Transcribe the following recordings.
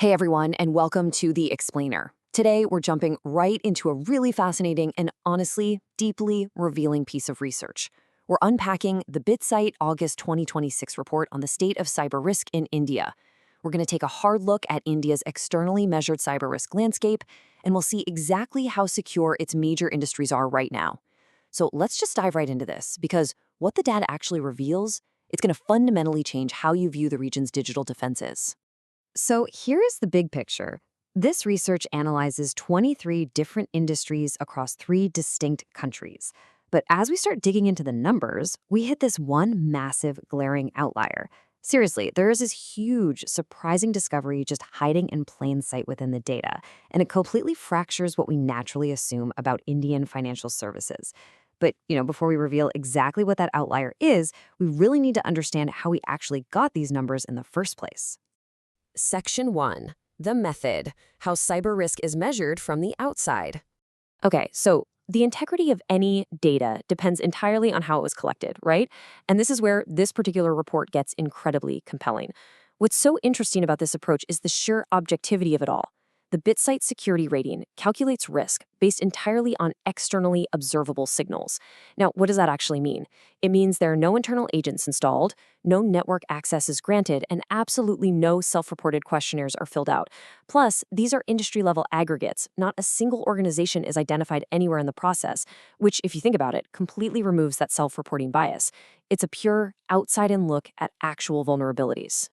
Hey everyone, and welcome to The Explainer. Today, we're jumping right into a really fascinating and honestly, deeply revealing piece of research. We're unpacking the BitSight August 2026 report on the state of cyber risk in India. We're going to take a hard look at India's externally measured cyber risk landscape, and we'll see exactly how secure its major industries are right now. So let's just dive right into this, because what the data actually reveals, it's going to fundamentally change how you view the region's digital defenses. So here is the big picture. This research analyzes 23 different industries across three distinct countries. But as we start digging into the numbers, we hit this one massive glaring outlier. Seriously, there is this huge, surprising discovery just hiding in plain sight within the data, and it completely fractures what we naturally assume about Indian financial services. But, before we reveal exactly what that outlier is, we really need to understand how we actually got these numbers in the first place. Section 1. The method. How cyber risk is measured from the outside. Okay, so the integrity of any data depends entirely on how it was collected, right? And this is where this particular report gets incredibly compelling. What's so interesting about this approach is the sheer objectivity of it all. The BitSight security rating calculates risk based entirely on externally observable signals. Now, what does that actually mean? It means there are no internal agents installed, no network access is granted, and absolutely no self-reported questionnaires are filled out. Plus, these are industry-level aggregates. Not a single organization is identified anywhere in the process, which, if you think about it, completely removes that self-reporting bias. It's a pure, outside-in look at actual vulnerabilities.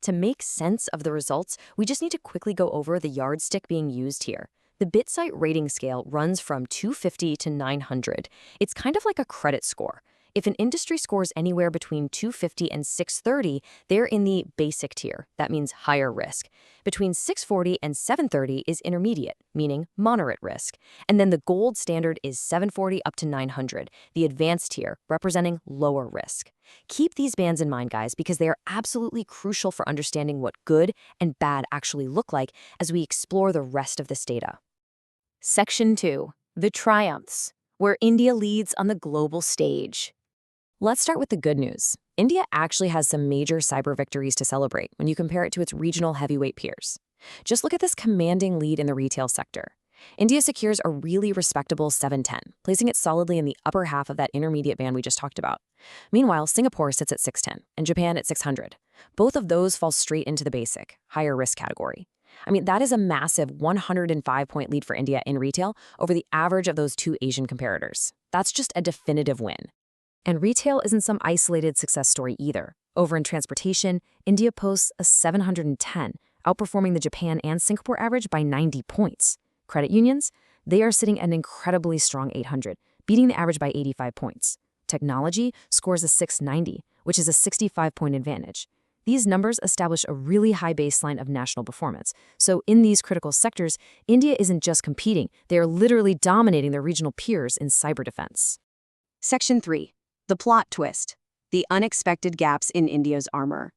To make sense of the results, we just need to quickly go over the yardstick being used here. The BitSight rating scale runs from 250 to 900. It's kind of like a credit score. If an industry scores anywhere between 250 and 630, they're in the basic tier. That means higher risk. Between 640 and 730 is intermediate, meaning moderate risk. And then the gold standard is 740 up to 900, the advanced tier, representing lower risk. Keep these bands in mind, guys, because they are absolutely crucial for understanding what good and bad actually look like as we explore the rest of this data. Section 2. The triumphs, where India leads on the global stage. Let's start with the good news. India actually has some major cyber victories to celebrate when you compare it to its regional heavyweight peers. Just look at this commanding lead in the retail sector. India secures a really respectable 710, placing it solidly in the upper half of that intermediate band we just talked about. Meanwhile, Singapore sits at 610 and Japan at 600. Both of those fall straight into the basic, higher risk category. That is a massive 105-point lead for India in retail over the average of those two Asian comparators. That's just a definitive win. And retail isn't some isolated success story either. Over in transportation, India posts a 710, outperforming the Japan and Singapore average by 90 points. Credit unions, they are sitting at an incredibly strong 800, beating the average by 85 points. Technology scores a 690, which is a 65-point advantage. These numbers establish a really high baseline of national performance. So in these critical sectors, India isn't just competing, they are literally dominating their regional peers in cyber defense. Section 3. The plot twist. The unexpected gaps in India's armor.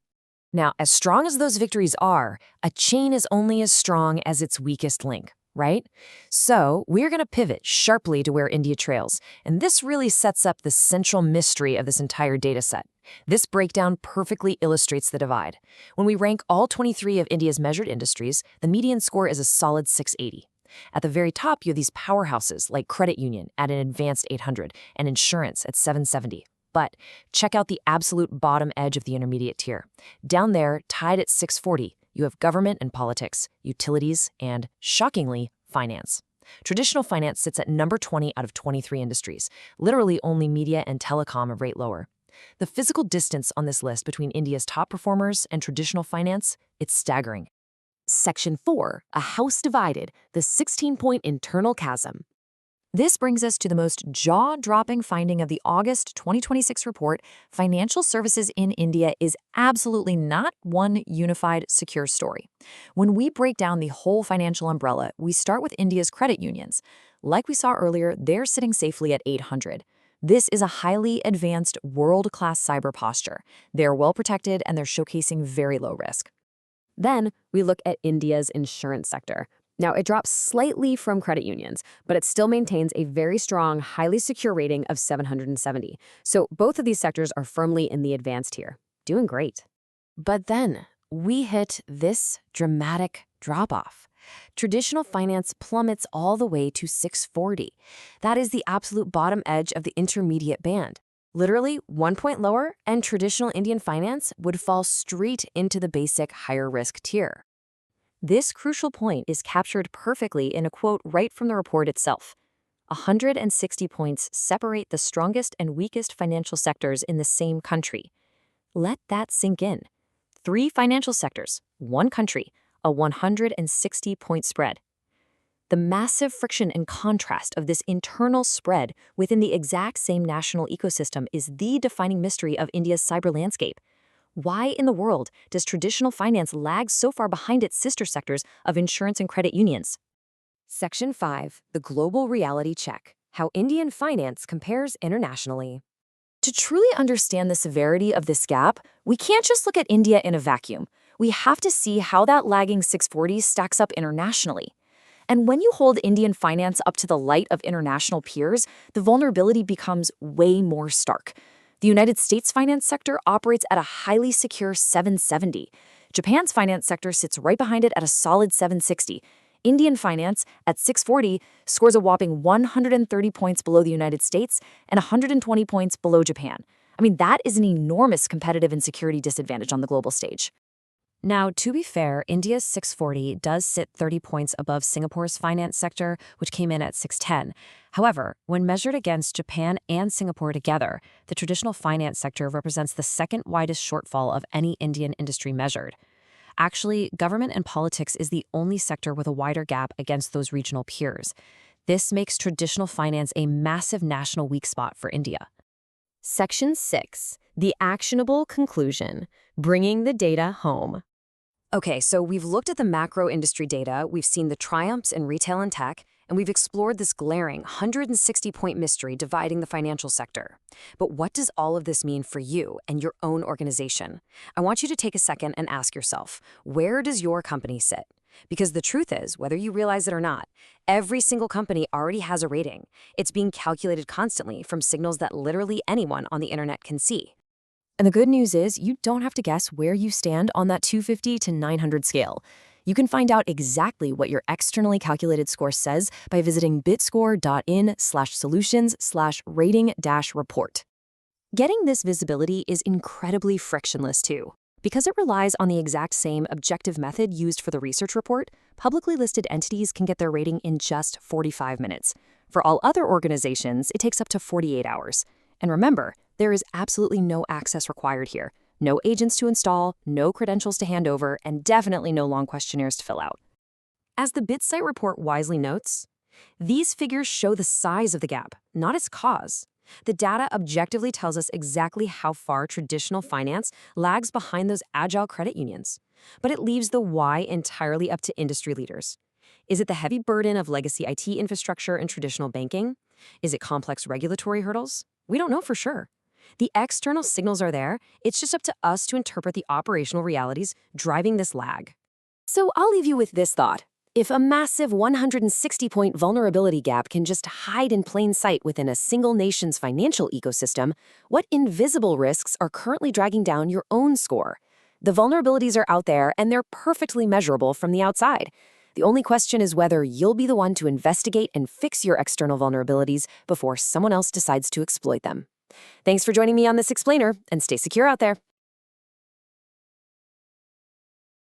Now, as strong as those victories are, a chain is only as strong as its weakest link, right? So we're going to pivot sharply to where India trails, and this really sets up the central mystery of this entire data set. This breakdown perfectly illustrates the divide. When we rank all 23 of India's measured industries, the median score is a solid 680. At the very top, you have these powerhouses like credit union at an advanced 800 and insurance at 770. But check out the absolute bottom edge of the intermediate tier. Down there, tied at 640, you have government and politics, utilities, and, shockingly, finance. Traditional finance sits at number 20 out of 23 industries. Literally only media and telecom are rate lower. The physical distance on this list between India's top performers and traditional finance, it's staggering. Section 4, a house divided, the 16-point internal chasm. This brings us to the most jaw-dropping finding of the August 2026 report. Financial services in India is absolutely not one unified, secure story. When we break down the whole financial umbrella, we start with India's credit unions. Like we saw earlier, they're sitting safely at 800. This is a highly advanced, world-class cyber posture. They're well protected and they're showcasing very low risk. Then we look at India's insurance sector. Now, it drops slightly from credit unions, but it still maintains a very strong, highly secure rating of 770. So both of these sectors are firmly in the advanced tier. Doing great. But then we hit this dramatic drop-off. Traditional finance plummets all the way to 640. That is the absolute bottom edge of the intermediate band. Literally, 1 point lower, and traditional Indian finance would fall straight into the basic higher risk tier. This crucial point is captured perfectly in a quote right from the report itself. 160 points separate the strongest and weakest financial sectors in the same country. Let that sink in. 3 financial sectors, 1 country, a 160-point spread. The massive friction and contrast of this internal spread within the exact same national ecosystem is the defining mystery of India's cyber landscape. Why in the world does traditional finance lag so far behind its sister sectors of insurance and credit unions? Section 5, the Global Reality Check, How Indian Finance Compares Internationally. To truly understand the severity of this gap, we can't just look at India in a vacuum. We have to see how that lagging 640 stacks up internationally. And when you hold Indian finance up to the light of international peers, the vulnerability becomes way more stark. The United States finance sector operates at a highly secure 770. Japan's finance sector sits right behind it at a solid 760. Indian finance, at 640, scores a whopping 130 points below the United States and 120 points below Japan. I mean, that is an enormous competitive and security disadvantage on the global stage. Now, to be fair, India's 640 does sit 30 points above Singapore's finance sector, which came in at 610. However, when measured against Japan and Singapore together, the traditional finance sector represents the second widest shortfall of any Indian industry measured. Actually, government and politics is the only sector with a wider gap against those regional peers. This makes traditional finance a massive national weak spot for India. Section 6, the actionable conclusion, bringing the data home. Okay, so we've looked at the macro industry data, we've seen the triumphs in retail and tech, and we've explored this glaring 160-point mystery dividing the financial sector. But what does all of this mean for you and your own organization? I want you to take a second and ask yourself, where does your company sit? Because the truth is, whether you realize it or not, every single company already has a rating. It's being calculated constantly from signals that literally anyone on the internet can see. And the good news is you don't have to guess where you stand on that 250 to 900 scale. You can find out exactly what your externally calculated score says by visiting bitscore.in/solutions/rating-report. Getting this visibility is incredibly frictionless too. Because it relies on the exact same objective method used for the research report, publicly listed entities can get their rating in just 45 minutes. For all other organizations, it takes up to 48 hours. And remember, there is absolutely no access required here. No agents to install, no credentials to hand over, and definitely no long questionnaires to fill out. As the BitSight report wisely notes, these figures show the size of the gap, not its cause. The data objectively tells us exactly how far traditional finance lags behind those agile credit unions. But it leaves the why entirely up to industry leaders. Is it the heavy burden of legacy IT infrastructure and traditional banking? Is it complex regulatory hurdles? We don't know for sure. The external signals are there, it's just up to us to interpret the operational realities driving this lag. So I'll leave you with this thought. If a massive 160-point vulnerability gap can just hide in plain sight within a single nation's financial ecosystem, what invisible risks are currently dragging down your own score? The vulnerabilities are out there, and they're perfectly measurable from the outside. The only question is whether you'll be the one to investigate and fix your external vulnerabilities before someone else decides to exploit them. Thanks for joining me on this explainer, and stay secure out there.